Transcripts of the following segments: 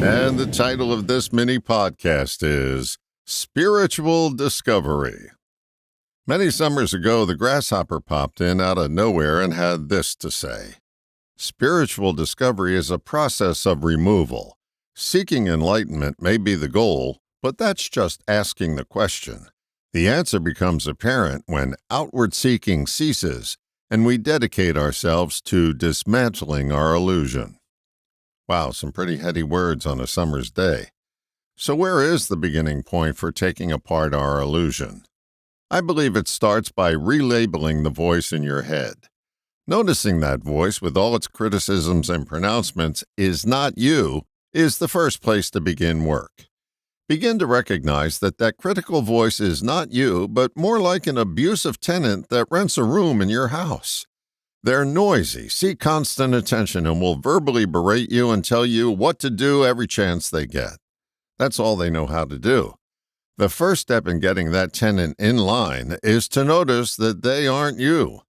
And the title of this mini podcast is Spiritual Discovery. Many summers ago, the Grasshopper popped in out of nowhere and had this to say. Spiritual discovery is a process of removal. Seeking enlightenment may be the goal, but that's just asking the question. The answer becomes apparent when outward seeking ceases and we dedicate ourselves to dismantling our illusion. Wow, some pretty heady words on a summer's day. So where is the beginning point for taking apart our illusion? I believe it starts by relabeling the voice in your head. Noticing that voice with all its criticisms and pronouncements is not you is the first place to begin work. Begin to recognize that critical voice is not you, but more like an abusive tenant that rents a room in your house. They're noisy, seek constant attention, and will verbally berate you and tell you what to do every chance they get. That's all they know how to do. The first step in getting that tenant in line is to notice that they aren't you.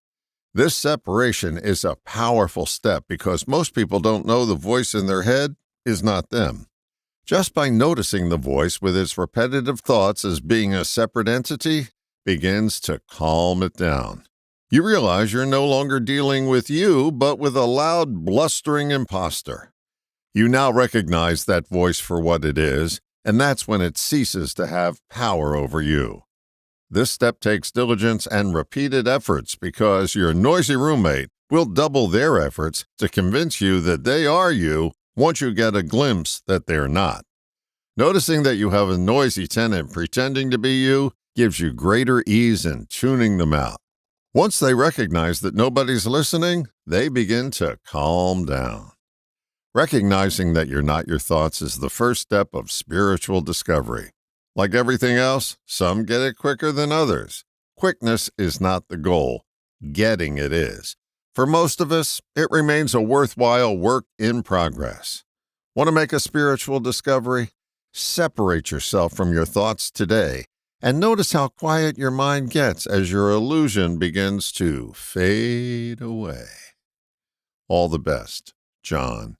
This separation is a powerful step because most people don't know the voice in their head is not them. Just by noticing the voice with its repetitive thoughts as being a separate entity begins to calm it down. You realize you're no longer dealing with you, but with a loud, blustering imposter. You now recognize that voice for what it is, and that's when it ceases to have power over you. This step takes diligence and repeated efforts because your noisy roommate will double their efforts to convince you that they are you once you get a glimpse that they're not. Noticing that you have a noisy tenant pretending to be you gives you greater ease in tuning them out. Once they recognize that nobody's listening, they begin to calm down. Recognizing that you're not your thoughts is the first step of spiritual discovery. Like everything else, some get it quicker than others. Quickness is not the goal. Getting it is. For most of us, it remains a worthwhile work in progress. Want to make a spiritual discovery? Separate yourself from your thoughts today and notice how quiet your mind gets as your illusion begins to fade away. All the best, John.